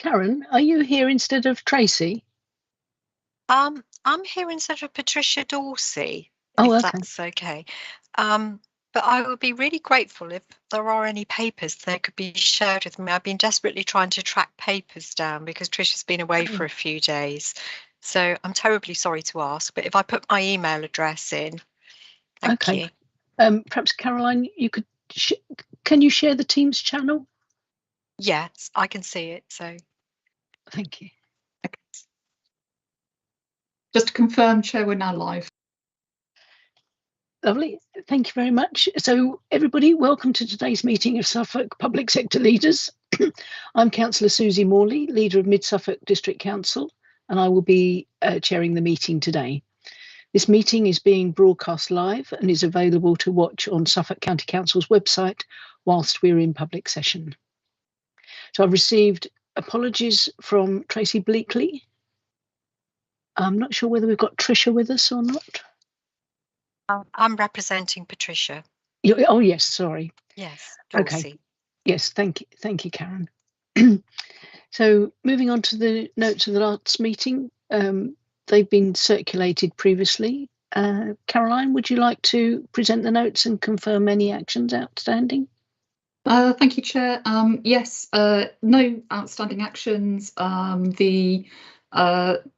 Karen, are you here instead of Tracey? I'm here instead of Patricia Dorsey, Oh, if okay. that's okay. But I would be really grateful if there are any papers that could be shared with me. I've been desperately trying to track papers down because Tricia's been away for a few days. So I'm terribly sorry to ask, but if I put my email address in, thank you. Perhaps Caroline, you could. Can you share the Teams channel? Yes, I can see it. So thank you. Okay. Just to confirm, Chair, we're now live. Lovely. Thank you very much. So, everybody, welcome to today's meeting of Suffolk Public Sector Leaders. I'm Councillor Suzie Morley, Leader of Mid-Suffolk District Council, and I will be chairing the meeting today. This meeting is being broadcast live and is available to watch on Suffolk County Council's website whilst we're in public session. So I've received apologies from Tracey Bleakley. I'm not sure whether we've got Tricia with us or not. I'm representing Patricia. Oh, yes, sorry. Yes, Dorsey. Okay. Yes, thank you, Karen. So moving on to the notes of the last meeting, they've been circulated previously. Caroline, would you like to present the notes and confirm any actions outstanding? Thank you, Chair. Yes, no outstanding actions. The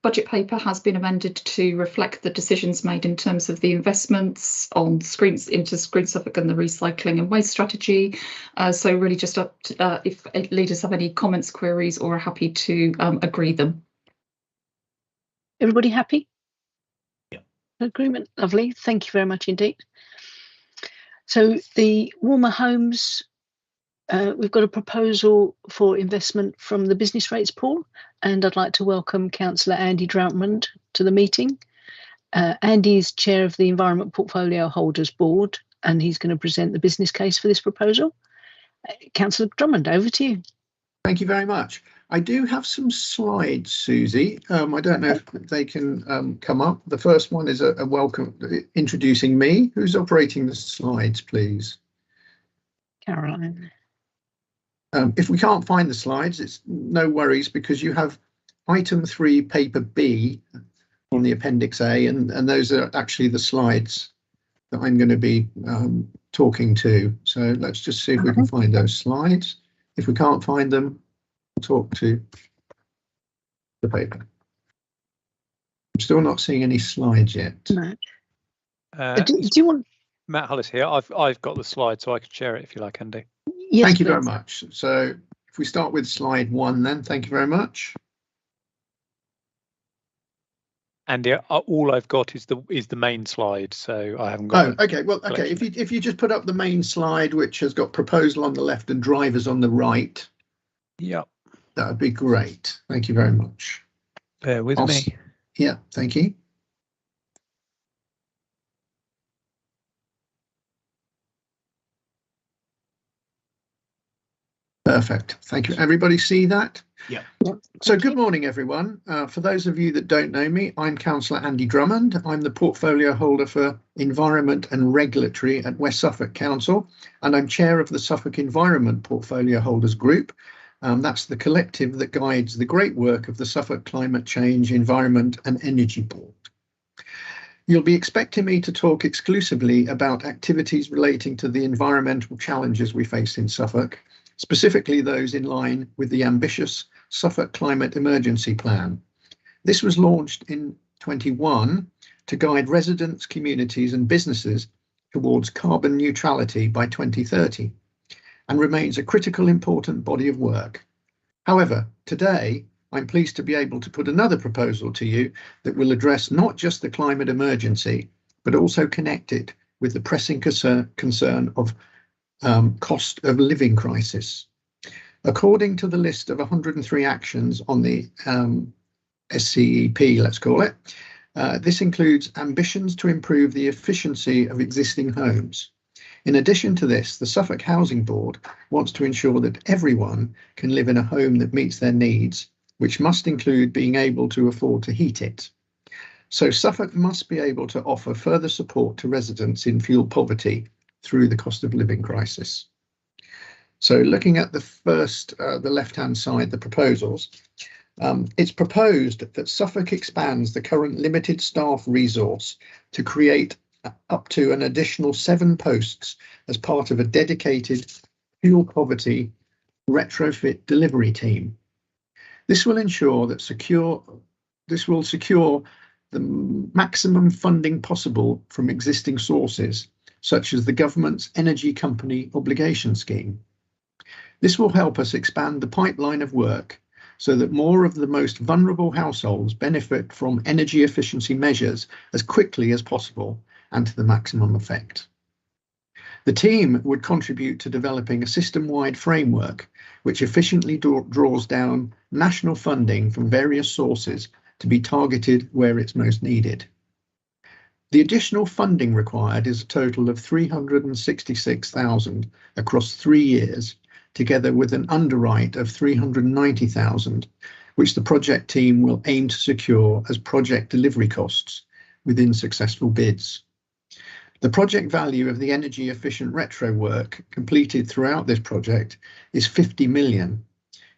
budget paper has been amended to reflect the decisions made in terms of the investments on screens into Green Suffolk and the recycling and waste strategy. So really just up to, if leaders have any comments, queries, or are happy to agree them. Everybody happy? Yeah. Agreement. Lovely. Thank you very much indeed. So the warmer homes. We've got a proposal for investment from the business rates pool, and I'd like to welcome Councillor Andy Droutmond to the meeting. Andy is chair of the Environment Portfolio Holders Board, and he's going to present the business case for this proposal. Councillor Drummond, over to you. Thank you very much. I do have some slides, Suzie. I don't know if they can come up. The first one is a welcome introducing me. Who's operating the slides, please? Caroline. If we can't find the slides, it's no worries because you have item 3, paper B on the appendix A, and those are actually the slides that I'm going to be talking to. So let's just see if we can find those slides. If we can't find them, we'll talk to the paper. I'm still not seeing any slides yet. No. Do you want? Matt Hollis here. I've got the slide, so I can share it if you like, Andy. Yes, thank you please. very much. So if we start with slide 1, then thank you very much. Andy, all I've got is the main slide, so I haven't got. Oh, okay. Well, okay. If you just put up the main slide, which has got proposal on the left and drivers on the right. Yep. That would be great. Thank you very much. Bear with me. Yeah, thank you. Perfect. Thank you. Everybody see that? Yeah. So good morning, everyone. For those of you that don't know me, I'm Councillor Andy Drummond. I'm the portfolio holder for Environment and Regulatory at West Suffolk Council, and I'm chair of the Suffolk Environment Portfolio Holders Group. That's the collective that guides the great work of the Suffolk Climate Change, Environment and Energy Board. You'll be expecting me to talk exclusively about activities relating to the environmental challenges we face in Suffolk, specifically those in line with the ambitious Suffolk Climate Emergency Plan. This was launched in 21 to guide residents, communities and businesses towards carbon neutrality by 2030 and remains a critical important body of work. However, today I'm pleased to be able to put another proposal to you that will address not just the climate emergency, but also connect it with the pressing concern of cost of living crisis. According to the list of 103 actions on the SCEP, let's call it, this includes ambitions to improve the efficiency of existing homes. In addition to this, the Suffolk Housing Board wants to ensure that everyone can live in a home that meets their needs, which must include being able to afford to heat it. So Suffolk must be able to offer further support to residents in fuel poverty through the cost of living crisis. So looking at the first, the left-hand side, the proposals, it's proposed that Suffolk expands the current limited staff resource to create up to an additional 7 posts as part of a dedicated fuel poverty retrofit delivery team. This will ensure that this will secure the maximum funding possible from existing sources, such as the government's Energy Company Obligation Scheme. This will help us expand the pipeline of work so that more of the most vulnerable households benefit from energy efficiency measures as quickly as possible and to the maximum effect. The team would contribute to developing a system-wide framework which efficiently draws down national funding from various sources to be targeted where it's most needed. The additional funding required is a total of 366,000 across 3 years, together with an underwrite of 390,000, which the project team will aim to secure as project delivery costs within successful bids. The project value of the energy efficient retro work completed throughout this project is 50 million,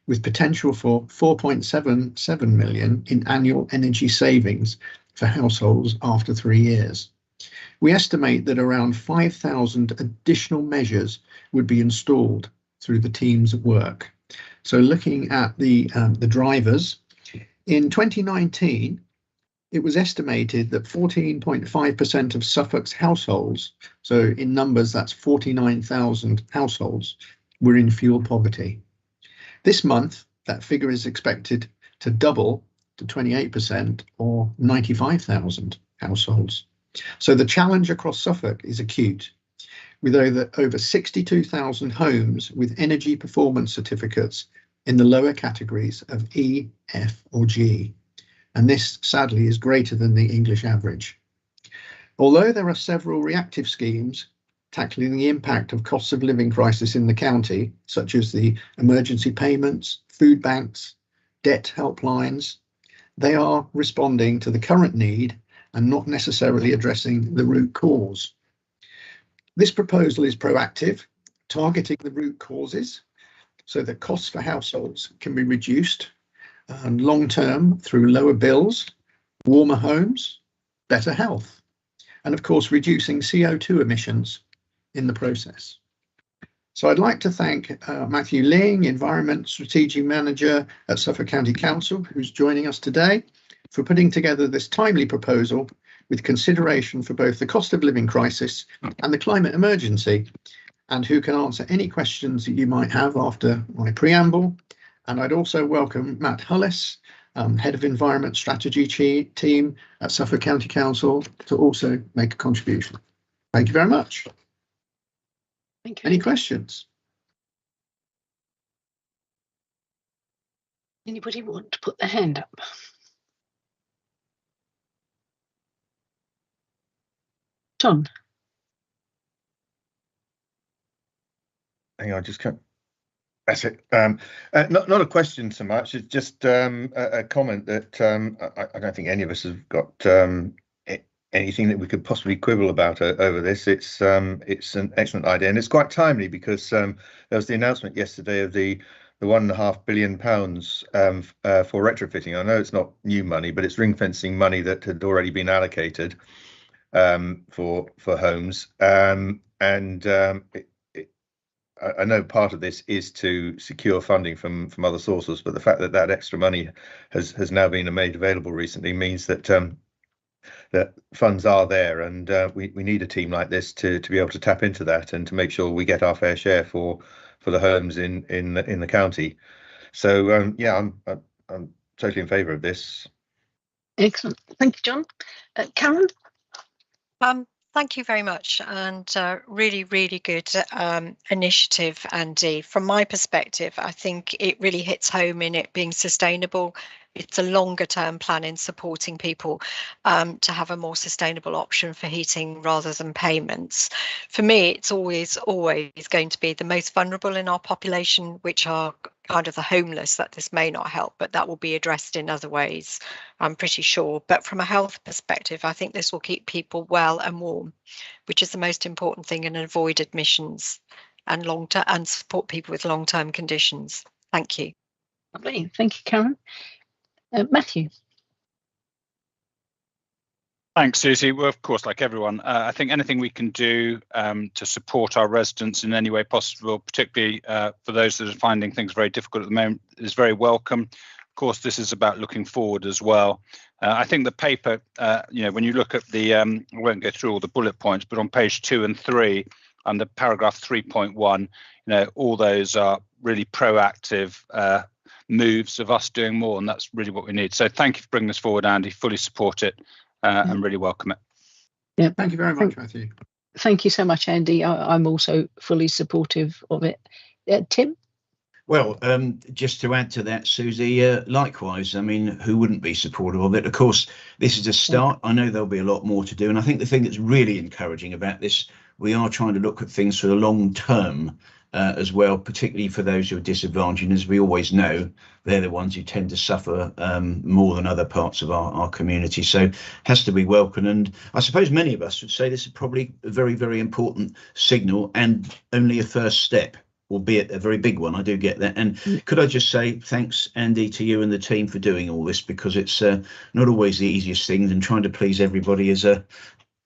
with potential for 4.77 million in annual energy savings for households after 3 years. We estimate that around 5,000 additional measures would be installed through the team's work. So looking at the drivers, in 2019, it was estimated that 14.5% of Suffolk's households, so in numbers that's 49,000 households, were in fuel poverty. This month, that figure is expected to double to 28% or 95,000 households. So the challenge across Suffolk is acute, with over 62,000 homes with energy performance certificates in the lower categories of E, F or G. And this sadly is greater than the English average. Although there are several reactive schemes tackling the impact of costs of living crisis in the county, such as the emergency payments, food banks, debt helplines, they are responding to the current need and not necessarily addressing the root cause. This proposal is proactive, targeting the root causes so that costs for households can be reduced and long-term through lower bills, warmer homes, better health, and of course reducing CO2 emissions in the process. So I'd like to thank Matthew Ling, Environment Strategic Manager at Suffolk County Council, who's joining us today, for putting together this timely proposal with consideration for both the cost of living crisis and the climate emergency, and who can answer any questions that you might have after my preamble. And I'd also welcome Matt Hullis, Head of Environment Strategy Team at Suffolk County Council, to also make a contribution. Thank you very much. Thank you. Any questions? Anybody want to put their hand up? Tom. Hang on, just can't. That's it. Not a question so much. It's just a comment that I don't think any of us have got anything that we could possibly quibble about over this. It's an excellent idea, and it's quite timely because there was the announcement yesterday of the £1.5 billion for retrofitting. I know it's not new money, but it's ring fencing money that had already been allocated for homes, I know part of this is to secure funding from other sources, but the fact that that extra money has now been made available recently means that that funds are there, and we need a team like this to be able to tap into that and to make sure we get our fair share for the homes in the county. So yeah, I'm totally in favour of this. Excellent. Thank you, John. Karen? Thank you very much, and really, really good initiative, Andy. From my perspective, I think it really hits home in it being sustainable. It's a longer term plan in supporting people to have a more sustainable option for heating rather than payments. For me, it's always going to be the most vulnerable in our population, which are kind of the homeless, that this may not help, but that will be addressed in other ways, I'm pretty sure. But from a health perspective, I think this will keep people well and warm, which is the most important thing, and avoid admissions. and and support people with long-term conditions. Thank you. Lovely. Thank you, Karen. Matthew. Thanks, Suzie. Well, of course, like everyone, I think anything we can do to support our residents in any way possible, particularly for those that are finding things very difficult at the moment, is very welcome. Of course, this is about looking forward as well. I think the paper, when you look at the, I won't go through all the bullet points, but on page 2 and 3, under paragraph 3.1, all those are really proactive moves of us doing more, and that's really what we need. So thank you for bringing this forward, Andy. Fully support it. And really welcome it. Yeah, thank you very much, Matthew. Thank you so much, Andy. I'm also fully supportive of it. Tim? Well, just to add to that, Suzie, likewise, I mean, who wouldn't be supportive of it? Of course, this is a start. I know there'll be a lot more to do. And I think the thing that's really encouraging about this, we are trying to look at things for the long term as well, particularly for those who are disadvantaged. And as we always know, they're the ones who tend to suffer more than other parts of our community. So has to be welcome. And I suppose many of us would say this is probably a very, very important signal and only a first step, albeit a very big one. I do get that. And could I just say thanks, Andy, to you and the team for doing all this, because it's not always the easiest thing, and trying to please everybody is a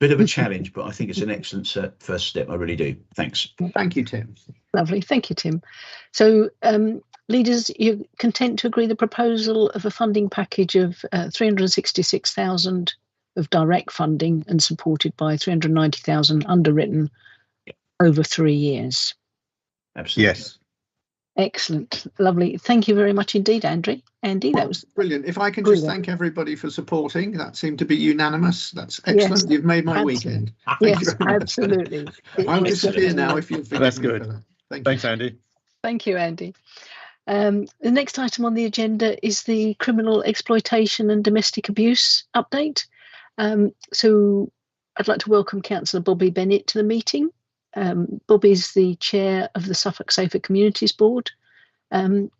bit of a challenge, but I think it's an excellent first step. I really do. Thanks. Thank you, Tim. Lovely. Thank you, Tim. So, leaders, you're content to agree the proposal of a funding package of 366,000 of direct funding and supported by 390,000 underwritten over 3 years? Absolutely. Yes. Excellent. Lovely. Thank you very much indeed, Andy. That was brilliant. If I can brilliant. Just thank everybody for supporting. That seemed to be unanimous. That's excellent. Yes, you've made my weekend. Yes, absolutely. I'll disappear now if you'll forgive That's me good. for that. Thanks, Andy. Thank you, Andy. The next item on the agenda is the criminal exploitation and domestic abuse update. So I'd like to welcome Councillor Bobby Bennett to the meeting. Bobby's the chair of the Suffolk Safer Communities Board. Over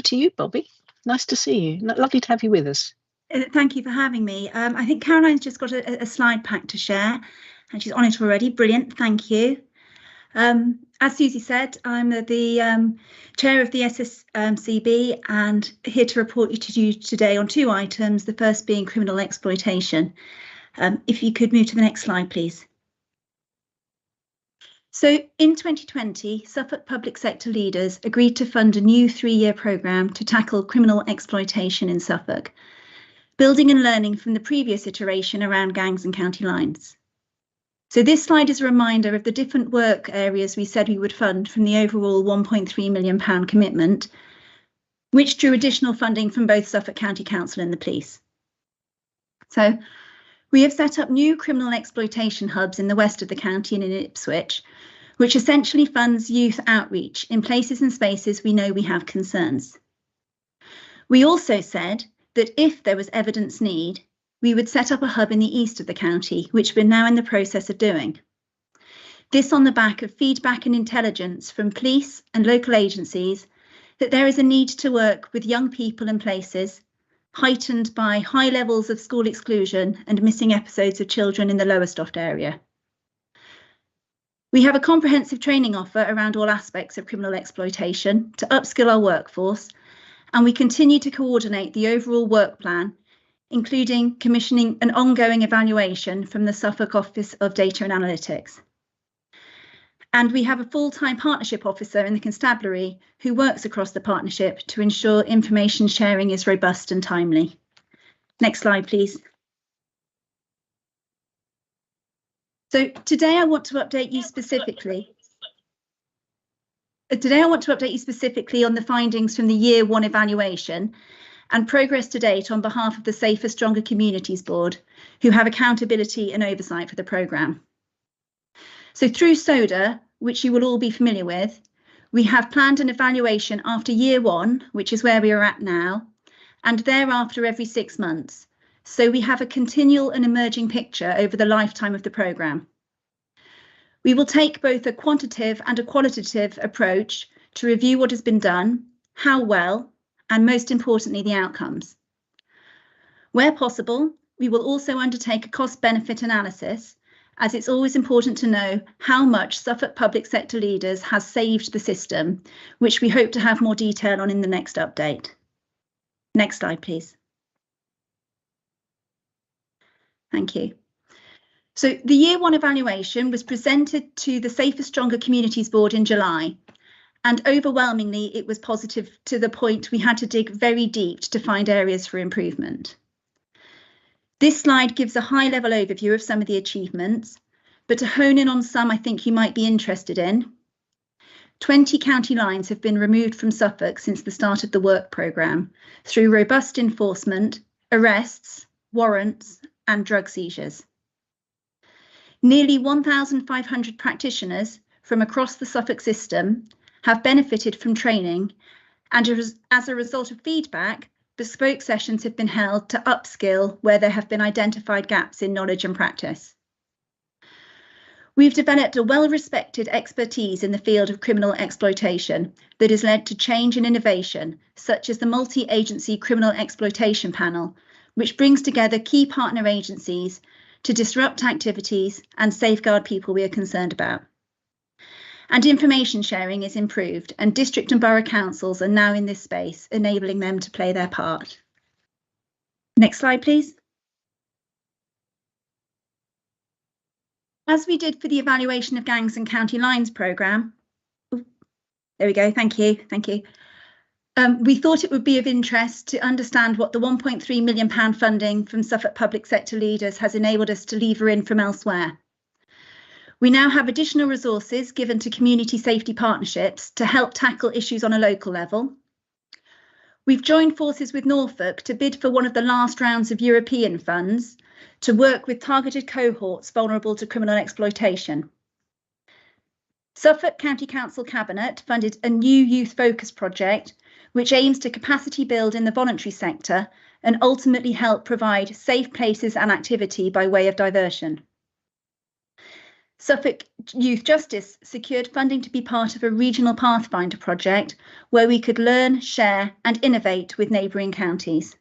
to you, Bobby. Nice to see you. Lovely to have you with us. Thank you for having me. I think Caroline's just got a slide pack to share, and she's on it already. Brilliant. Thank you. As Suzie said, I'm the chair of the SSCB and here to report to you today on 2 items, the first being criminal exploitation. If you could move to the next slide, please. So in 2020, Suffolk public sector leaders agreed to fund a new 3-year programme to tackle criminal exploitation in Suffolk, building and learning from the previous iteration around gangs and county lines. So this slide is a reminder of the different work areas we said we would fund from the overall £1.3 million commitment, which drew additional funding from both Suffolk County Council and the police. So we have set up new criminal exploitation hubs in the west of the county and in Ipswich, which essentially funds youth outreach in places and spaces we know we have concerns. We also said that if there was evidence need, we would set up a hub in the east of the county, which we're now in the process of doing. This on the back of feedback and intelligence from police and local agencies that there is a need to work with young people and places heightened by high levels of school exclusion and missing episodes of children in the Lowestoft area. We have a comprehensive training offer around all aspects of criminal exploitation to upskill our workforce, and we continue to coordinate the overall work plan, including commissioning an ongoing evaluation from the Suffolk Office of Data and Analytics. And we have a full-time partnership officer in the Constabulary who works across the partnership to ensure information sharing is robust and timely. Next slide, please. So today I want to update you specifically. on the findings from the Year 1 evaluation and progress to date on behalf of the Safer Stronger Communities Board, who have accountability and oversight for the programme. So through SODA, which you will all be familiar with, we have planned an evaluation after Year 1, which is where we are at now, and thereafter every 6 months. So we have a continual and emerging picture over the lifetime of the programme. We will take both a quantitative and a qualitative approach to review what has been done, how well, and most importantly, the outcomes. Where possible, we will also undertake a cost-benefit analysis as it's always important to know how much Suffolk public sector leaders has saved the system, which we hope to have more detail on in the next update. Next slide, please. Thank you. So the Year 1 evaluation was presented to the Safer Stronger Communities Board in July, and overwhelmingly it was positive to the point we had to dig very deep to find areas for improvement. This slide gives a high-level overview of some of the achievements, but to hone in on some I think you might be interested in. 20 county lines have been removed from Suffolk since the start of the work programme through robust enforcement, arrests, warrants and drug seizures. Nearly 1,500 practitioners from across the Suffolk system have benefited from training, and as a result of feedback, bespoke sessions have been held to upskill where there have been identified gaps in knowledge and practice. We've developed a well-respected expertise in the field of criminal exploitation that has led to change and innovation, such as the multi-agency criminal exploitation panel, which brings together key partner agencies to disrupt activities and safeguard people we are concerned about. And information sharing is improved, and district and borough councils are now in this space, enabling them to play their part. Next slide, please. As we did for the evaluation of gangs and county lines programme, there we go, thank you. We thought it would be of interest to understand what the £1.3 million funding from Suffolk public sector leaders has enabled us to lever in from elsewhere. We now have additional resources given to community safety partnerships to help tackle issues on a local level. We've joined forces with Norfolk to bid for one of the last rounds of European funds to work with targeted cohorts vulnerable to criminal exploitation. Suffolk County Council Cabinet funded a new youth focus project which aims to capacity build in the voluntary sector and ultimately help provide safe places and activity by way of diversion. Suffolk Youth Justice secured funding to be part of a regional Pathfinder project where we could learn, share and innovate with neighbouring counties.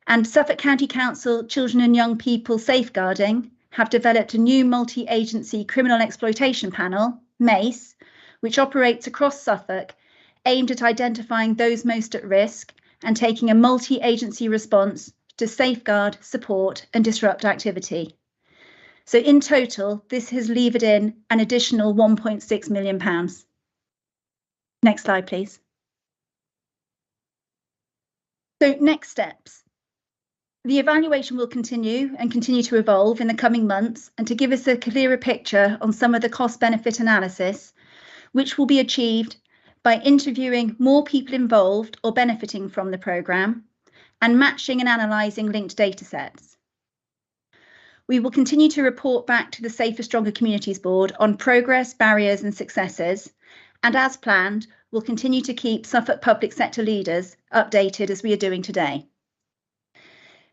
And Suffolk County Council Children and Young People Safeguarding have developed a new multi-agency criminal exploitation panel, MACE, which operates across Suffolk, aimed at identifying those most at risk and taking a multi-agency response to safeguard, support and disrupt activity. So in total, this has levered in an additional £1.6 million. Next slide, please. So next steps. The evaluation will continue to evolve in the coming months, and to give us a clearer picture on some of the cost-benefit analysis, which will be achieved by interviewing more people involved or benefiting from the programme and matching and analysing linked data sets. We will continue to report back to the Safer Stronger Communities Board on progress, barriers and successes, and as planned, we'll continue to keep Suffolk public sector leaders updated as we are doing today.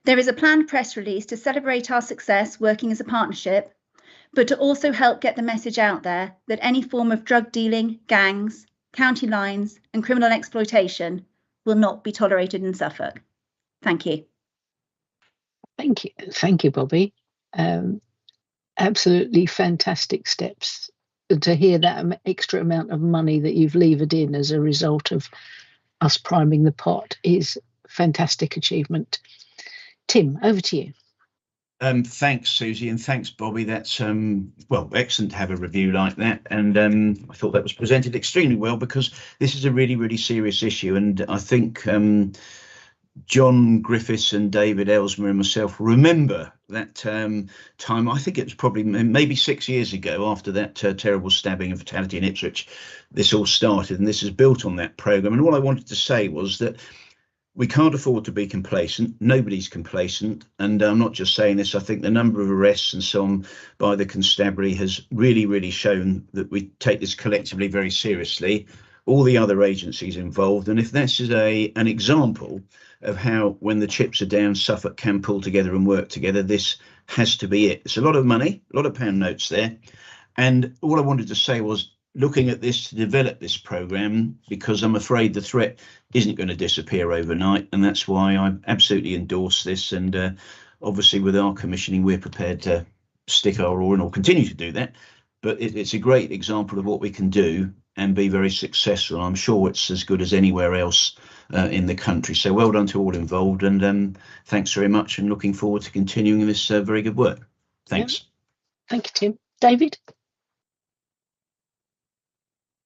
There is a planned press release to celebrate our success working as a partnership, but to also help get the message out there that any form of drug dealing, gangs, county lines and criminal exploitation will not be tolerated in Suffolk. Thank you. Thank you, Bobby. Absolutely fantastic steps. To hear that extra amount of money that you've levered in as a result of us priming the pot is fantastic achievement. Tim, over to you. Thanks, Susie, and thanks, Bobby. That's well, excellent to have a review like that, and I thought that was presented extremely well because this is a really, really serious issue, and I think John Griffiths and David Ellesmere and myself remember that time. I think it was probably maybe 6 years ago, after that terrible stabbing and fatality in Ipswich, this all started, and this is built on that programme. And all I wanted to say was that we can't afford to be complacent. Nobody's complacent. And I'm not just saying this. I think the number of arrests and so on by the Constabulary has really, really shown that we take this collectively very seriously. All the other agencies involved. And if this is an example of how, when the chips are down, Suffolk can pull together and work together, this has to be it. It's a lot of money, a lot of pound notes there. And all I wanted to say was, looking at this to develop this programme, because I'm afraid the threat isn't going to disappear overnight, and that's why I absolutely endorse this. And obviously with our commissioning, we're prepared to stick our oar in or continue to do that. But it's a great example of what we can do and be very successful. I'm sure it's as good as anywhere else in the country. So well done to all involved, and thanks very much, and looking forward to continuing this very good work. Thanks. Thank you, Tim. David?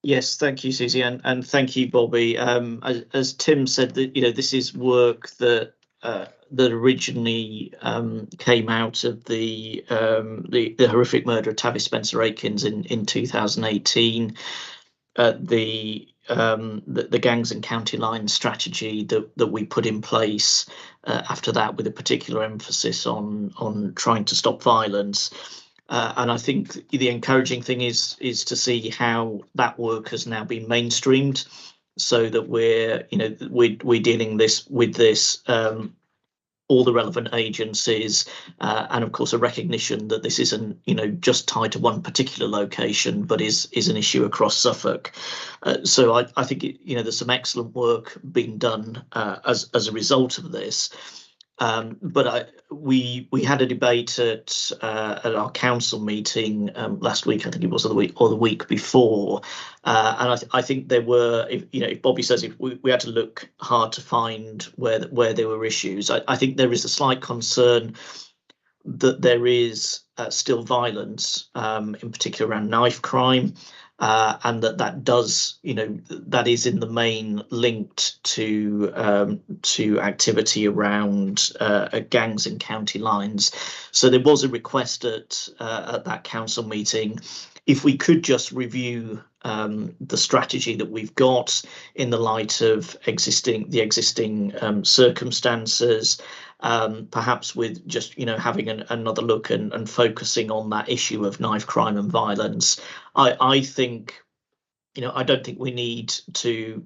Yes, thank you, Suzie, and thank you, Bobby. As Tim said, that this is work that originally came out of the horrific murder of Tavis Spencer Aikens in 2018. The gangs and county line strategy that we put in place after that, with a particular emphasis on trying to stop violence. And I think the encouraging thing is to see how that work has now been mainstreamed, so that we're dealing with this all the relevant agencies, and of course a recognition that this isn't just tied to one particular location, but is an issue across Suffolk. So I think there's some excellent work being done as a result of this. But we had a debate at our council meeting last week, I think it was, or the week before, and I think there were, if Bobby says if we had to look hard to find where there were issues, I think there is a slight concern that there is still violence, in particular around knife crime. And that does, that is in the main linked to activity around gangs and county lines. So there was a request at that council meeting, if we could just review the strategy that we've got in the light of the existing circumstances, perhaps with just having another look and focusing on that issue of knife crime and violence. I think I don't think we need to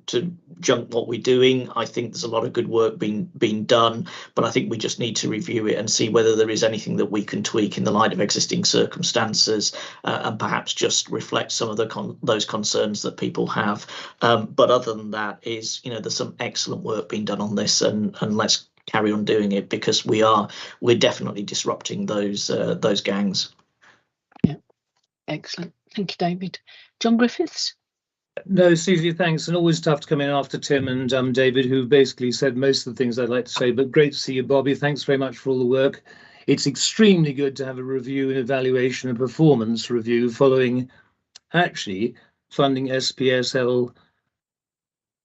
junk what we're doing. I think there's a lot of good work being done, but I think we just need to review it and see whether there is anything that we can tweak in the light of existing circumstances, and perhaps just reflect some of those concerns that people have. But other than that, there's some excellent work being done on this, and let's carry on doing it, because we're definitely disrupting those gangs. Yeah, excellent. Thank you, David. John Griffiths? No, Suzie, thanks. And always tough to come in after Tim and David, who basically said most of the things I'd like to say, but great to see you, Bobby. Thanks very much for all the work. It's extremely good to have a review and evaluation and performance review following actually funding SPSL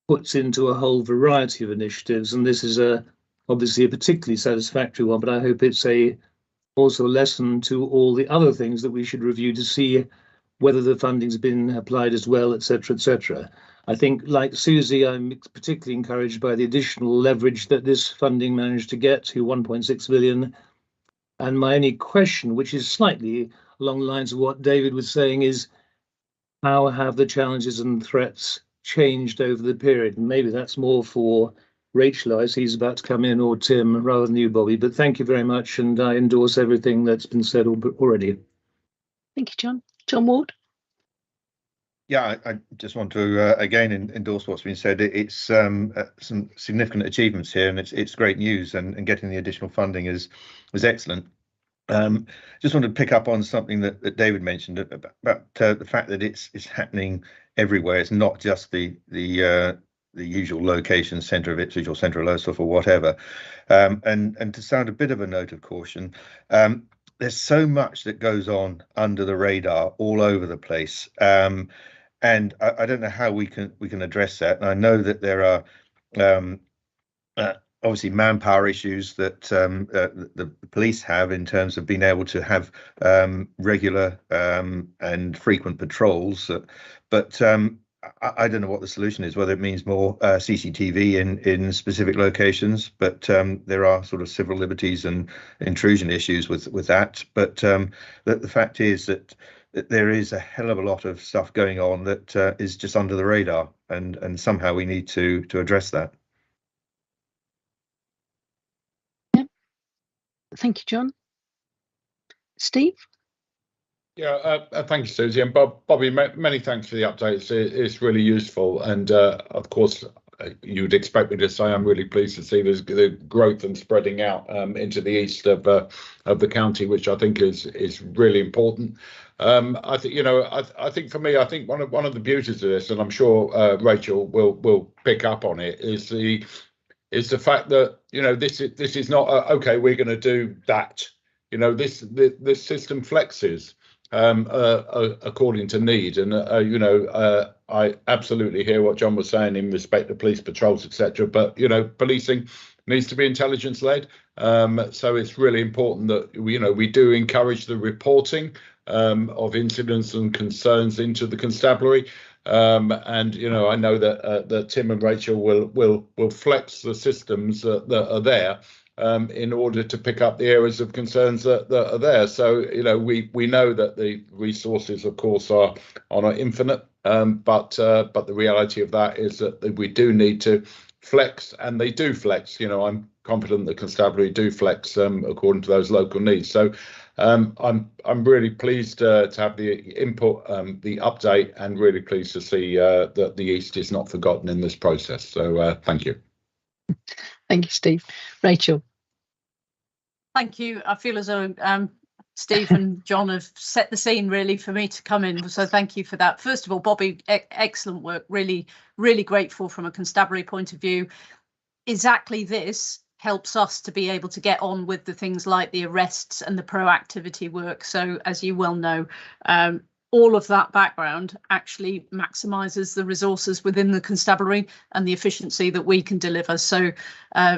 puts into a whole variety of initiatives. And this is obviously a particularly satisfactory one, but I hope it's also a lesson to all the other things that we should review to see whether the funding's been applied as well, etc., etc. I think, like Suzie, I'm particularly encouraged by the additional leverage that this funding managed to get to 1.6 million. And my only question, which is slightly along the lines of what David was saying, is how have the challenges and threats changed over the period? And maybe that's more for Rachel, I see he's about to come in, or Tim, rather than you, Bobby. But thank you very much, and I endorse everything that's been said already. Thank you, John. John Ward? Yeah, I just want to again endorse what's been said. It's some significant achievements here, and it's great news. And getting the additional funding is excellent. Just wanted to pick up on something that David mentioned about the fact that it's happening everywhere. It's not just the usual location, centre of Ipswich or centre of Lowestoft or whatever. And to sound a bit of a note of caution, there's so much that goes on under the radar all over the place, and I don't know how we can address that. And I know that there are obviously manpower issues that the police have in terms of being able to have regular and frequent patrols, but I don't know what the solution is, whether it means more CCTV in specific locations, but there are sort of civil liberties and intrusion issues with that. But the fact is that there is a hell of a lot of stuff going on that is just under the radar, and somehow we need to address that. Yeah. Thank you, John. Steve? Yeah, thank you, Suzie, and Bobby. Many thanks for the updates. It's really useful, and of course, you'd expect me to say I'm really pleased to see the growth and spreading out into the east of the county, which I think is really important. I think, you know, I think for me, I think one of the beauties of this, and I'm sure Rachel will pick up on it, is the fact that, you know, this is not okay, we're going to do that. You know, this system flexes according to need, and you know, I absolutely hear what John was saying in respect to police patrols, etc. But you know, policing needs to be intelligence led. So it's really important that we do encourage the reporting of incidents and concerns into the Constabulary. And you know, I know that Tim and Rachel will flex the systems that are there in order to pick up the areas of concerns that are there. So you know, we know that the resources, of course, are infinite, but the reality of that is that we do need to flex, and they do flex. You know, I'm confident the Constabulary do flex according to those local needs. So I'm really pleased to have the input, the update, and really pleased to see that the East is not forgotten in this process. So thank you. Thank you, Steve. Rachel. Thank you. I feel as though Steve and John have set the scene really for me to come in. So thank you for that. First of all, Bobby, excellent work. Really, really grateful from a constabulary point of view. Exactly this helps us to be able to get on with the things like the arrests and the proactivity work. So as you well know, all of that background actually maximises the resources within the constabulary and the efficiency that we can deliver. So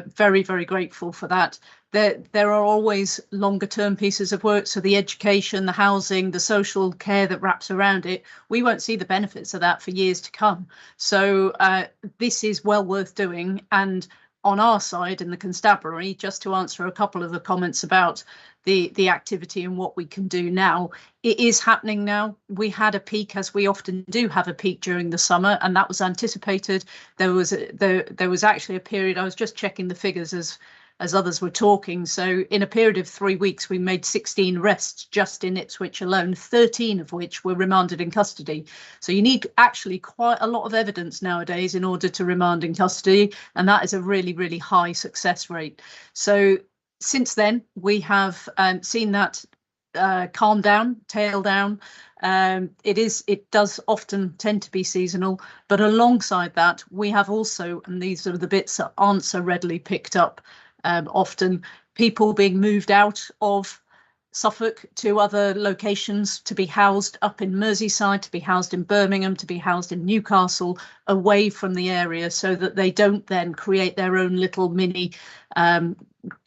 very, very grateful for that. There are always longer term pieces of work. So the education, the housing, the social care that wraps around it, we won't see the benefits of that for years to come. So this is well worth doing. And on our side in the constabulary, just to answer a couple of the comments about the activity and what we can do now, it is happening now. We had a peak, as we often do have a peak during the summer, and that was anticipated. There was actually a period, I was just checking the figures as others were talking. So in a period of 3 weeks, we made 16 arrests just in Ipswich alone, 13 of which were remanded in custody. So you need actually quite a lot of evidence nowadays in order to remand in custody. And that is a really, really high success rate. So since then, we have seen that calm down, tail down. It does often tend to be seasonal, but alongside that, we have also, and these are the bits that aren't so readily picked up, often people being moved out of Suffolk to other locations to be housed up in Merseyside, to be housed in Birmingham, to be housed in Newcastle, away from the area, so that they don't then create their own little mini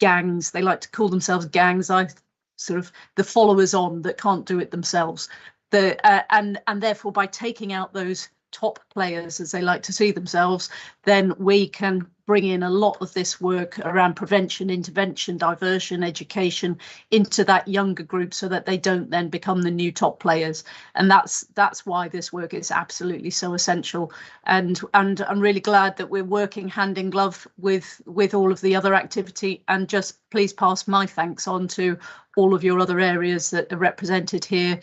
gangs. They like to call themselves gangs. I sort of the followers on that can't do it themselves. And therefore, by taking out those top players, as they like to see themselves, then we can bring in a lot of this work around prevention, intervention, diversion, education into that younger group, so that they don't then become the new top players. And that's why this work is absolutely so essential. And I'm really glad that we're working hand in glove with all of the other activity. And just please pass my thanks on to all of your other areas that are represented here,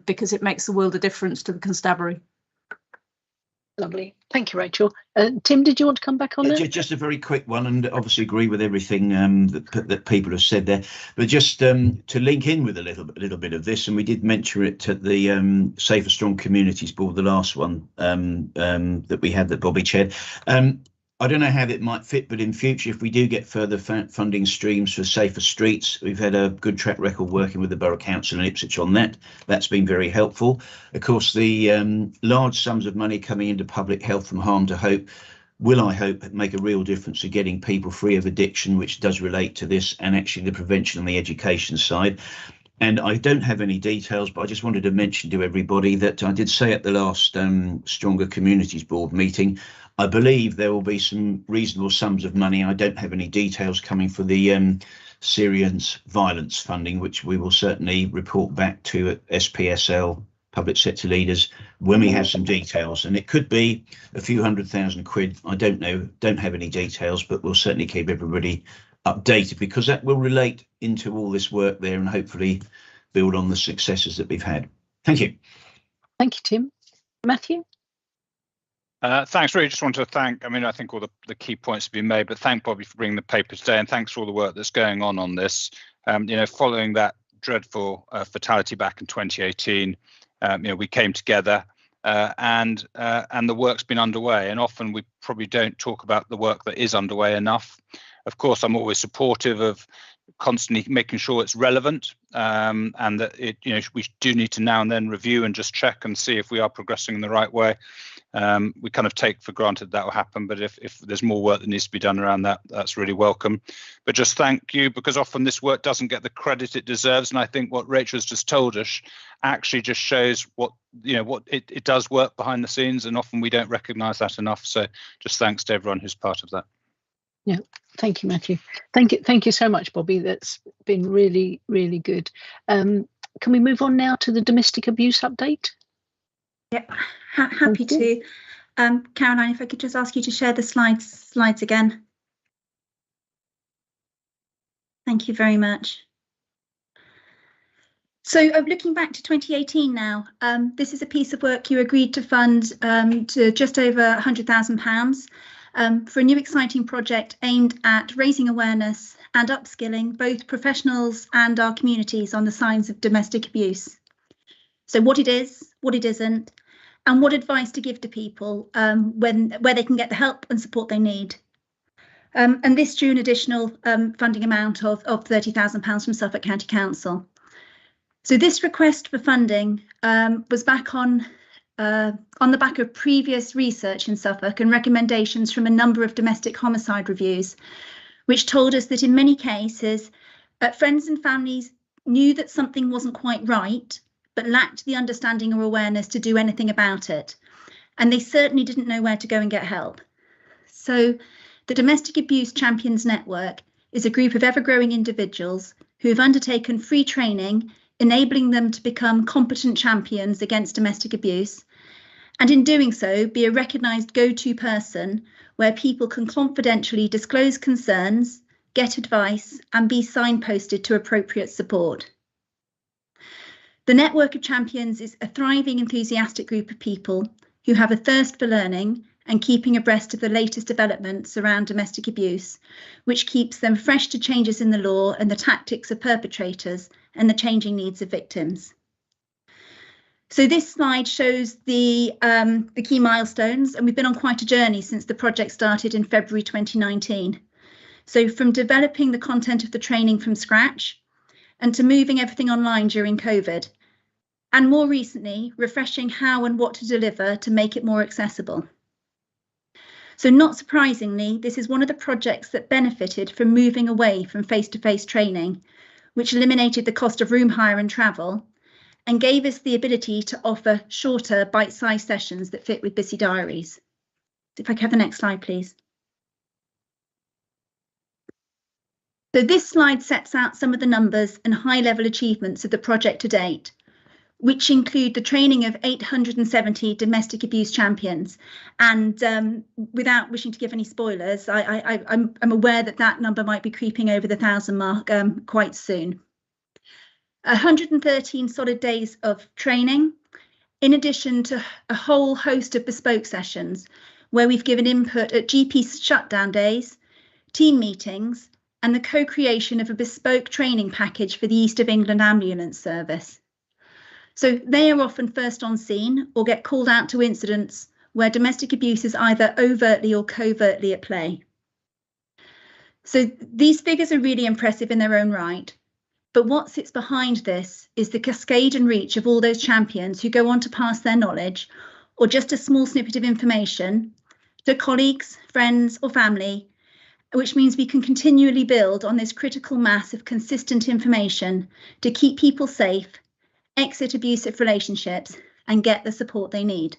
because it makes the world of difference to the constabulary. Lovely. Thank you, Rachel. Tim, did you want to come back on that? Just a very quick one, and obviously agree with everything that people have said there. But just to link in with a little bit of this, and we did mention it at the Safer Strong Communities Board, the last one that we had that Bobby chaired. I don't know how that might fit, but in future, if we do get further funding streams for safer streets, we've had a good track record working with the Borough Council and Ipswich on that. That's been very helpful. Of course, the large sums of money coming into public health from harm to hope will, I hope, make a real difference to getting people free of addiction, which does relate to this, and actually the prevention on the education side. And I don't have any details, but I just wanted to mention to everybody that I did say at the last Stronger Communities Board meeting, I believe there will be some reasonable sums of money. I don't have any details coming for the Syrians violence funding, which we will certainly report back to at SPSL, public sector leaders, when we have some details. And it could be a few £100,000. I don't know, don't have any details, but we'll certainly keep everybody updated, because that will relate into all this work there and hopefully build on the successes that we've had. Thank you. Thank you, Tim. Matthew? Thanks. Really just want to thank, I think all the key points have been made, but thank Bobby for bringing the paper today, and thanks for all the work that's going on this. Following that dreadful fatality back in 2018, we came together and the work's been underway, and often we probably don't talk about the work that is underway enough. Of course, I'm always supportive of constantly making sure it's relevant, and that we do need to now and then review and just check and see if we are progressing in the right way. We kind of take for granted that will happen, but if there's more work that needs to be done around that, that's really welcome. But just thank you, because often this work doesn't get the credit it deserves, and I think what Rachel has just told us actually just shows what it does work behind the scenes, and often we don't recognise that enough. So just thanks to everyone who's part of that. Yeah, thank you, Matthew. Thank you so much, Bobby. That's been really, really good. Can we move on now to the domestic abuse update? Yep, happy to. Caroline, if I could just ask you to share the slides again. Thank you very much. So looking back to 2018 now, this is a piece of work you agreed to fund to just over £100,000 for a new exciting project aimed at raising awareness and upskilling both professionals and our communities on the signs of domestic abuse. So what it is, what it isn't, and what advice to give to people where they can get the help and support they need. And this drew an additional funding amount of £30,000 from Suffolk County Council. So this request for funding was back on the back of previous research in Suffolk and recommendations from a number of domestic homicide reviews, which told us that in many cases, friends and families knew that something wasn't quite right, but lacked the understanding or awareness to do anything about it. And they certainly didn't know where to go and get help. So the Domestic Abuse Champions Network is a group of ever-growing individuals who have undertaken free training, enabling them to become competent champions against domestic abuse, and in doing so, be a recognised go-to person where people can confidentially disclose concerns, get advice, and be signposted to appropriate support. The Network of Champions is a thriving, enthusiastic group of people who have a thirst for learning and keeping abreast of the latest developments around domestic abuse, which keeps them fresh to changes in the law and the tactics of perpetrators and the changing needs of victims. So this slide shows the key milestones, and we've been on quite a journey since the project started in February 2019. So from developing the content of the training from scratch, and to moving everything online during COVID, and more recently, refreshing how and what to deliver to make it more accessible. So not surprisingly, this is one of the projects that benefited from moving away from face-to-face training, which eliminated the cost of room hire and travel, and gave us the ability to offer shorter bite-sized sessions that fit with busy diaries. If I could have the next slide, please. So this slide sets out some of the numbers and high-level achievements of the project to date, which include the training of 870 domestic abuse champions. And without wishing to give any spoilers, I'm aware that that number might be creeping over the 1,000 mark quite soon. 113 solid days of training, in addition to a whole host of bespoke sessions where we've given input at GP shutdown days, team meetings, and the co-creation of a bespoke training package for the East of England Ambulance Service. So they are often first on scene or get called out to incidents where domestic abuse is either overtly or covertly at play. So these figures are really impressive in their own right, but what sits behind this is the cascade and reach of all those champions who go on to pass their knowledge, or just a small snippet of information, to colleagues, friends, or family, which means we can continually build on this critical mass of consistent information to keep people safe, exit abusive relationships, and get the support they need.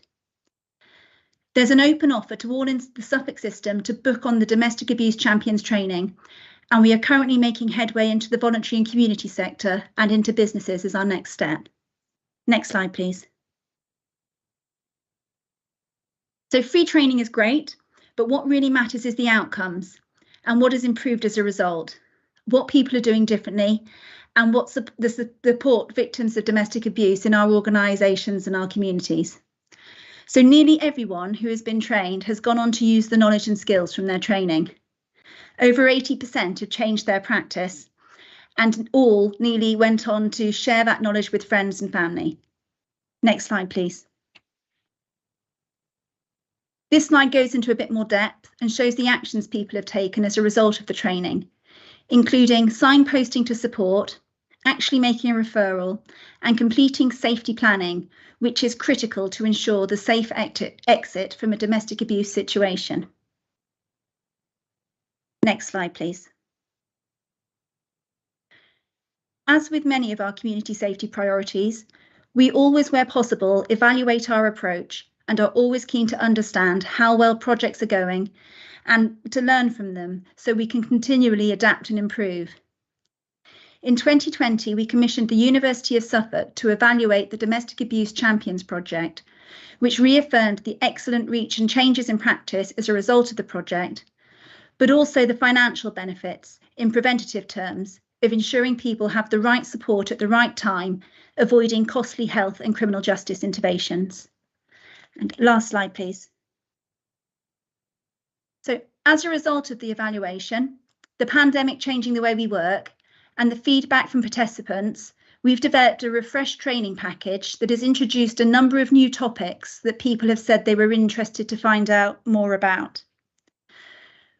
There's an open offer to all in the Suffolk system to book on the Domestic Abuse Champions training, and we are currently making headway into the voluntary and community sector and into businesses as our next step. Next slide, please. So free training is great, but what really matters is the outcomes and what has improved as a result, what people are doing differently, and what's the support victims of domestic abuse in our organisations and our communities. So nearly everyone who has been trained has gone on to use the knowledge and skills from their training. Over 80% have changed their practice, and all nearly went on to share that knowledge with friends and family. Next slide, please. This slide goes into a bit more depth and shows the actions people have taken as a result of the training, including signposting to support, actually making a referral, and completing safety planning, which is critical to ensure the safe exit from a domestic abuse situation. Next slide, please. As with many of our community safety priorities, we always, where possible, evaluate our approach and are always keen to understand how well projects are going and to learn from them so we can continually adapt and improve. In 2020, we commissioned the University of Suffolk to evaluate the Domestic Abuse Champions project, which reaffirmed the excellent reach and changes in practice as a result of the project, but also the financial benefits in preventative terms of ensuring people have the right support at the right time, avoiding costly health and criminal justice interventions. And last slide, please. So as a result of the evaluation, the pandemic changing the way we work, and the feedback from participants, we've developed a refreshed training package that has introduced a number of new topics that people have said they were interested to find out more about.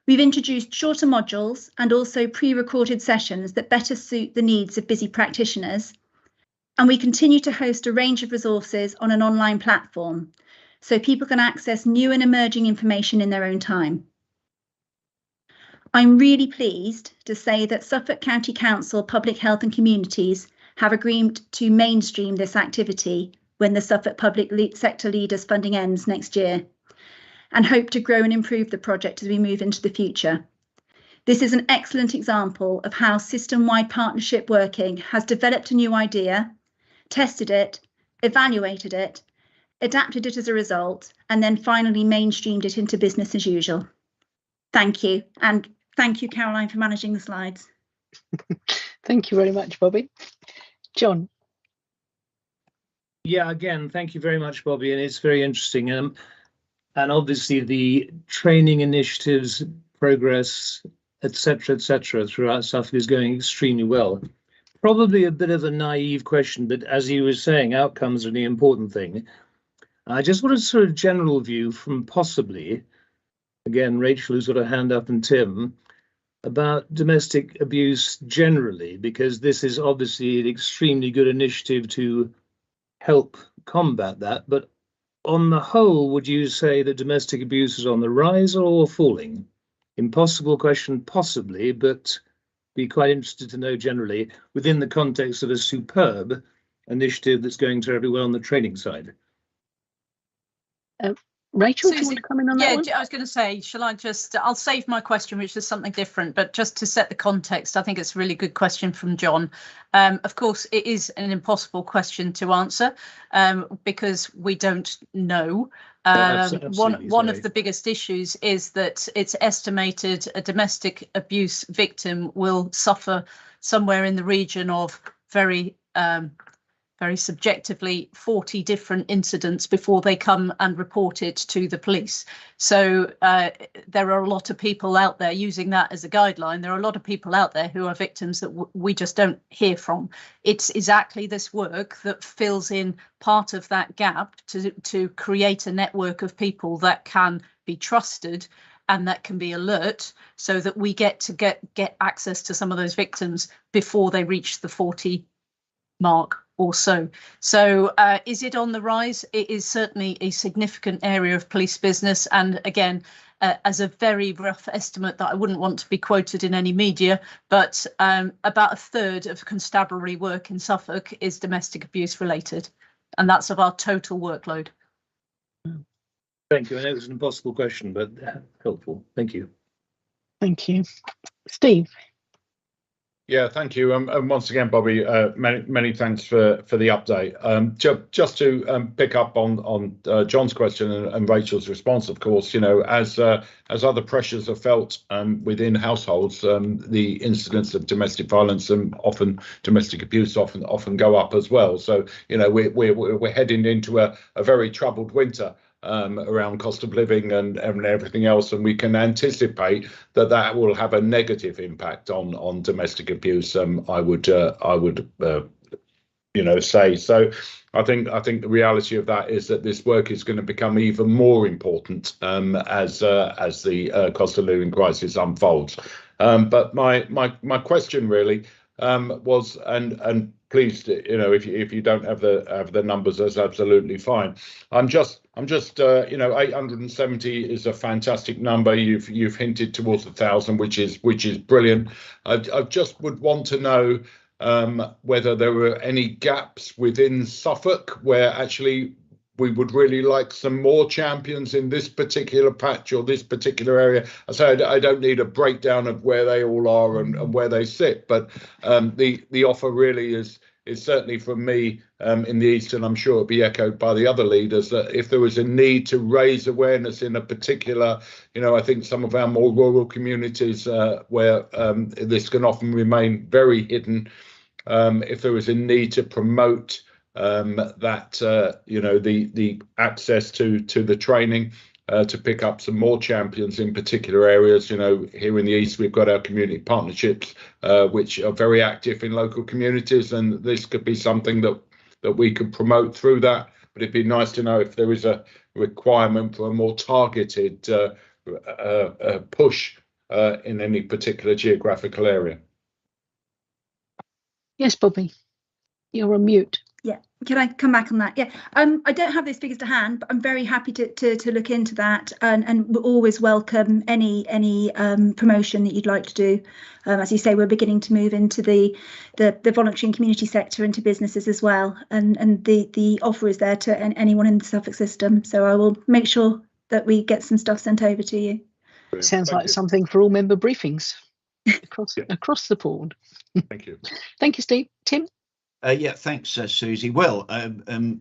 We've introduced shorter modules and also pre-recorded sessions that better suit the needs of busy practitioners. And we continue to host a range of resources on an online platform, so people can access new and emerging information in their own time. I'm really pleased to say that Suffolk County Council Public Health and Communities have agreed to mainstream this activity when the Suffolk Public Sector Leaders funding ends next year, and hope to grow and improve the project as we move into the future. This is an excellent example of how system-wide partnership working has developed a new idea, tested it, evaluated it, adapted it as a result, and then finally mainstreamed it into business as usual. Thank you. And thank you, Caroline, for managing the slides. Thank you very much, Bobby. John. Yeah, again, thank you very much, Bobby, and it's very interesting. And obviously the training initiatives, progress, etc., throughout Suffolk is going extremely well. Probably a bit of a naive question, but as you were saying, outcomes are the important thing. I just want a sort of general view from possibly, again, Rachel, who's got her hand up, and Tim, about domestic abuse generally, because this is obviously an extremely good initiative to help combat that. But on the whole, would you say that domestic abuse is on the rise or falling? Impossible question, possibly, but be quite interested to know generally within the context of a superb initiative that's going terribly well on the training side. Rachel, Suzie, do you want to come in on that one? I was going to say, I'll save my question, which is something different, but just to set the context, I think it's a really good question from John. Of course, it is an impossible question to answer because we don't know. One of the biggest issues is that it's estimated a domestic abuse victim will suffer somewhere in the region of very subjectively 40 different incidents before they come and report it to the police. So there are a lot of people out there using that as a guideline. There are a lot of people out there who are victims that we just don't hear from. It's exactly this work that fills in part of that gap to create a network of people that can be trusted and that can be alert, so that we get access to some of those victims before they reach the 40 mark or so. So is it on the rise? It is certainly a significant area of police business. And again, as a very rough estimate that I wouldn't want to be quoted in any media, but about a third of constabulary work in Suffolk is domestic abuse related. And that's of our total workload. Thank you. I know it's an impossible question, but helpful. Thank you. Thank you. Steve. Yeah, thank you. And once again, Bobby, many thanks for the update. Just to pick up on John's question and Rachel's response, of course, you know, as other pressures are felt within households, the incidents of domestic violence and often domestic abuse often go up as well. So, you know, we're heading into a very troubled winter. around cost of living and everything else, and we can anticipate that will have a negative impact on domestic abuse. I would say so. I think the reality of that is that this work is going to become even more important as the cost of living crisis unfolds. But my question really was, and please, if you don't have the numbers, that's absolutely fine. I'm just 870 is a fantastic number. You've hinted towards 1,000, which is brilliant. I just would want to know whether there were any gaps within Suffolk where actually we would really like some more champions in this particular patch or this particular area. I say I don't need a breakdown of where they all are and where they sit, but the offer really is certainly from me in the East, and I'm sure it'll be echoed by the other leaders, that if there was a need to raise awareness in a particular, I think some of our more rural communities where this can often remain very hidden, if there was a need to promote that, the access to the training, to pick up some more champions in particular areas. Here in the East, we've got our community partnerships, which are very active in local communities, and this could be something that we could promote through that. But it'd be nice to know if there is a requirement for a more targeted push in any particular geographical area. Yes, Bobby, you're on mute. Yeah, can I come back on that? Yeah, I don't have those figures to hand, but I'm very happy to look into that, and we'll always welcome any promotion that you'd like to do. As you say, we're beginning to move into the voluntary and community sector, into businesses as well, and the offer is there to anyone in the Suffolk system. So I will make sure that we get some stuff sent over to you. Brilliant. Sounds Thank like you. something for all member briefings across the board. Thank you. Thank you, Steve. Tim? Yeah, thanks, Suzie. Well,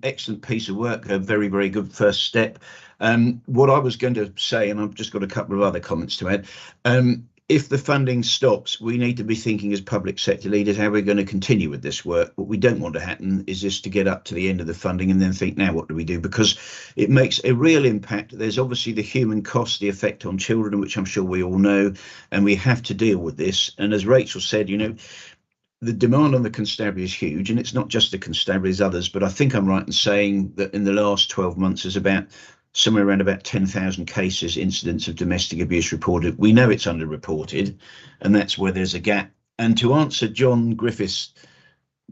excellent piece of work, a very, very good first step. What I was going to say, and I've just got a couple of other comments to add, if the funding stops, we need to be thinking as public sector leaders how we're going to continue with this work. What we don't want to happen is just to get up to the end of the funding and then think, now what do we do? Because it makes a real impact. There's obviously the human cost, the effect on children, which I'm sure we all know, and we have to deal with this. And as Rachel said, the demand on the constabulary is huge, and it's not just the constabulary, there's others, but I think I'm right in saying that in the last 12 months there's somewhere around about 10,000 cases, incidents of domestic abuse reported. We know it's underreported, and that's where there's a gap. And to answer John Griffiths'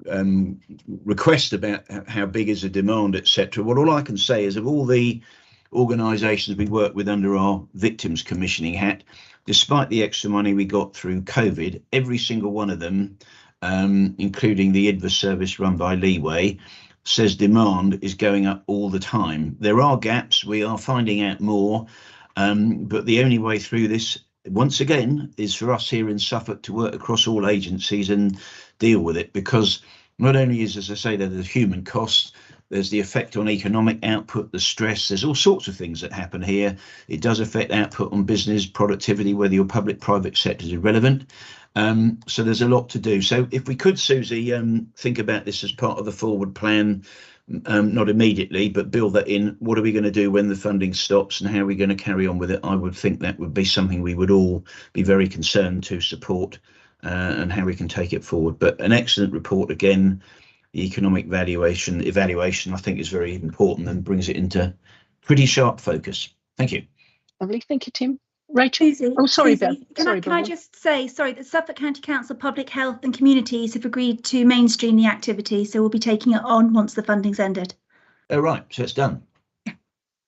request about how big is the demand, etc., well, all I can say is of all the organisations we work with under our victims commissioning hat, despite the extra money we got through COVID, every single one of them, including the IDVA service run by Leeway, says demand is going up all the time. There are gaps, we are finding out more, but the only way through this, once again, is for us here in Suffolk to work across all agencies and deal with it, because not only is, as I say, there's the human cost, there's the effect on economic output, the stress, there's all sorts of things that happen here. It does affect output on business, productivity, whether your public-private sector is irrelevant. So there's a lot to do. So if we could, Suzie, think about this as part of the forward plan, not immediately, but build that in. What are we going to do when the funding stops, and how are we going to carry on with it? I would think that would be something we would all be very concerned to support, and how we can take it forward. But an excellent report again. The economic evaluation, I think, is very important and brings it into pretty sharp focus. Thank you. Lovely. Thank you, Tim. Rachel? Suzie, Oh, sorry, Suzie, Beth. Can I just say, the Suffolk County Council Public Health and Communities have agreed to mainstream the activity, so we'll be taking it on once the funding's ended. Oh, right, so it's done.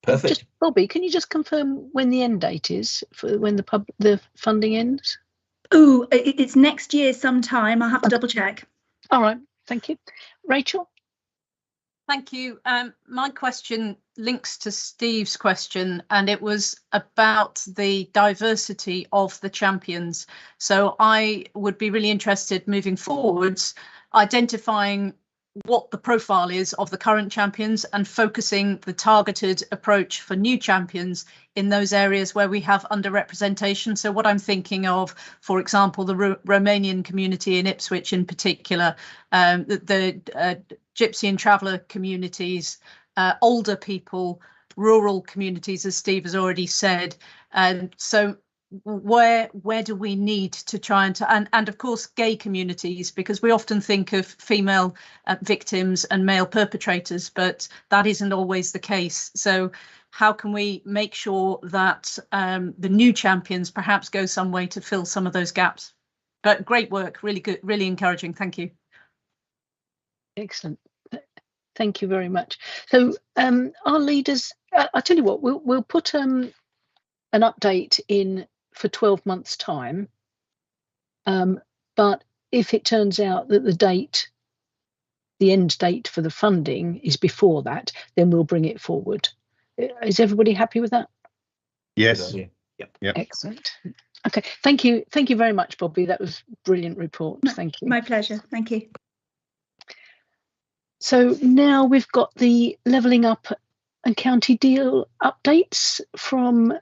Perfect. Just, Bobby, can you just confirm when the end date is for when the funding ends? Oh, it's next year sometime. I'll have to double check. All right, thank you. Rachel? Thank you. My question links to Steve's question, and it was about the diversity of the champions. So I would be really interested moving forwards, identifying what the profile is of the current champions and focusing the targeted approach for new champions in those areas where we have underrepresentation. So what I'm thinking of, for example, the Romanian community in Ipswich in particular, the Gypsy and Traveller communities, older people, rural communities, as Steve has already said. So where do we need to try and of course gay communities, because we often think of female victims and male perpetrators, but that isn't always the case. So how can we make sure that the new champions perhaps go some way to fill some of those gaps? But great work, really good, really encouraging. Thank you. Excellent. Thank you very much. So our leaders, I'll tell you what, we'll put an update in for 12 months time, but if it turns out that the end date for the funding is before that, then we'll bring it forward. Is everybody happy with that? Yes. Yep. Excellent. Okay, thank you very much, Bobby. That was a brilliant report. Thank you. My pleasure. Thank you. So now we've got the levelling up and county deal updates from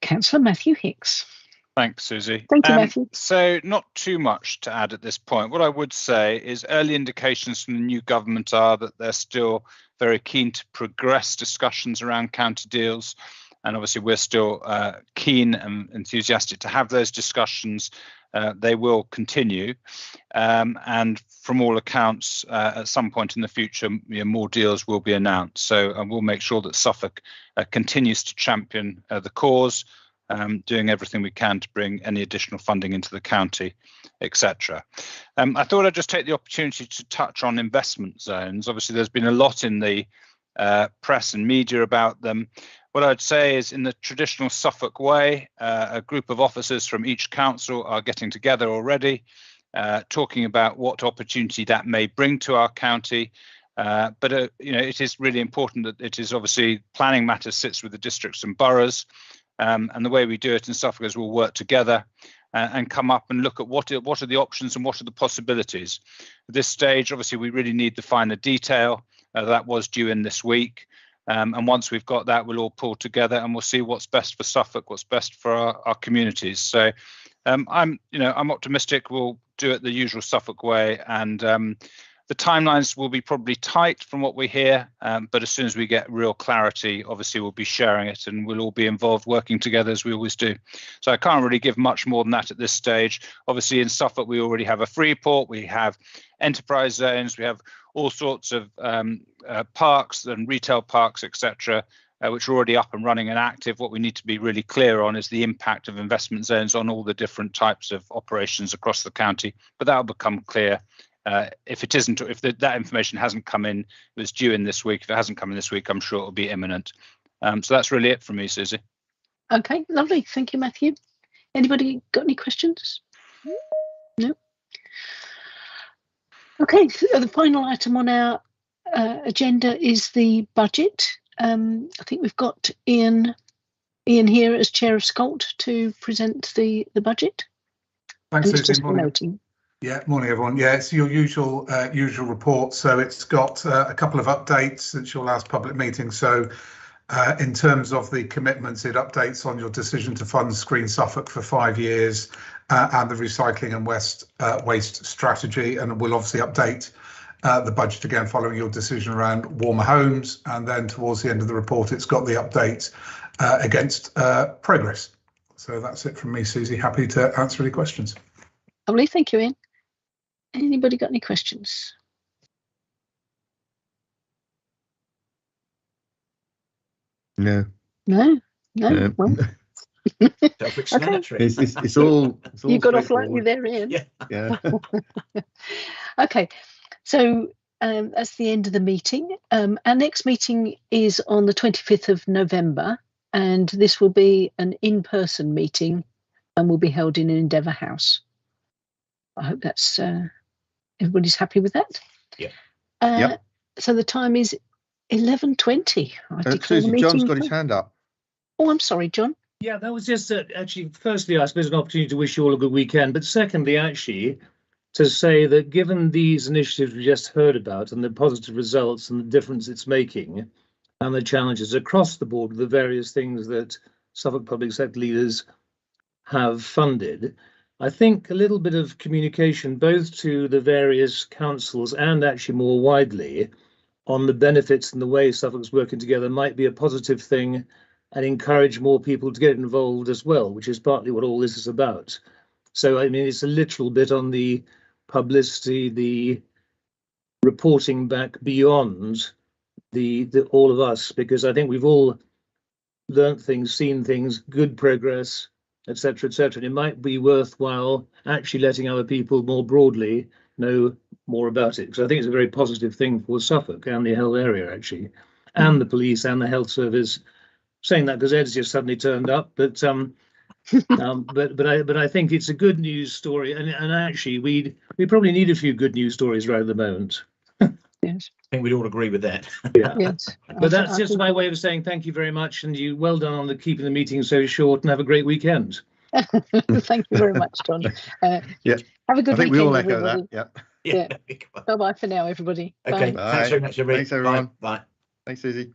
Councillor Matthew Hicks. Thanks, Suzie. Thank you, Matthew. So not too much to add at this point. What I would say is early indications from the new government are that they're still very keen to progress discussions around county deals. And obviously we're still keen and enthusiastic to have those discussions. They will continue. And from all accounts, at some point in the future, more deals will be announced. So we'll make sure that Suffolk continues to champion the cause, doing everything we can to bring any additional funding into the county, etc. I thought I'd just take the opportunity to touch on investment zones. Obviously, there's been a lot in the press and media about them. What I'd say is, in the traditional Suffolk way, a group of officers from each council are getting together already, talking about what opportunity that may bring to our county. But it is really important that it is obviously planning matters sits with the districts and boroughs. And the way we do it in Suffolk is we'll work together and come up and look at what are the options and what are the possibilities. At this stage, obviously, we really need the finer detail. That was due in this week. And once we've got that, we'll all pull together and we'll see what's best for Suffolk, what's best for our communities. So I'm optimistic we'll do it the usual Suffolk way, and the timelines will be probably tight from what we hear, but as soon as we get real clarity, obviously we'll be sharing it and we'll all be involved working together as we always do. So I can't really give much more than that at this stage. Obviously in Suffolk we already have a free port, we have enterprise zones, we have all sorts of parks and retail parks, etc., which are already up and running and active. What we need to be really clear on is the impact of investment zones on all the different types of operations across the county, but that will become clear. If that information hasn't come in, it was due in this week. If it hasn't come in this week, I'm sure it'll be imminent. So that's really it from me, Suzie. Okay, lovely. Thank you, Matthew. Anybody got any questions? No. Okay, so the final item on our agenda is the budget. I think we've got Ian here as chair of SCOLT to present the budget. Thanks, Suzie. Yeah, morning everyone. Yeah, it's your usual report. So it's got a couple of updates since your last public meeting. So in terms of the commitments, it updates on your decision to fund Screen Suffolk for 5 years and the recycling and waste strategy. And we'll obviously update the budget again following your decision around warmer homes. And then towards the end of the report, it's got the update against progress. So that's it from me, Suzie. Happy to answer any questions. Lovely, thank you, Ian. Anybody got any questions? No. No. Well, self-explanatory. It's all you got off lightly there, Ian. Yeah. Okay, so that's the end of the meeting. Our next meeting is on the 25th of November, and this will be an in-person meeting and will be held in Endeavour House. I hope that's everybody's happy with that. Yeah. So the time is 11:20. Suzie, John's got his hand up. Oh, I'm sorry, John. Yeah, that was just actually, firstly, I suppose, an opportunity to wish you all a good weekend. But secondly, actually, to say that given these initiatives we just heard about and the positive results and the difference it's making and the challenges across the board with the various things that Suffolk public sector leaders have funded, I think a little bit of communication both to the various councils and actually more widely on the benefits and the way Suffolk's working together might be a positive thing, and encourage more people to get involved as well, which is partly what all this is about. So, I mean, it's a literal bit on the publicity, the reporting back beyond the all of us, because I think we've all learnt things, seen things, good progress, etc., etc. And it might be worthwhile actually letting other people more broadly know more about it, because I think it's a very positive thing for Suffolk and the whole area, actually, and the police and the health service. Saying that because Ed's just suddenly turned up, but I think it's a good news story, and actually we probably need a few good news stories right at the moment. Yes, I think we'd all agree with that. Yeah. yes. But that's just my way of saying thank you very much, and you well done on keeping the meeting so short, and have a great weekend. Thank you very much, John. Yeah, have a good I think weekend, we all echo everybody. that. Yeah. Bye bye for now, everybody. Okay, Bye. thanks very much, everybody. Thanks, everyone. Bye. Thanks, Suzie.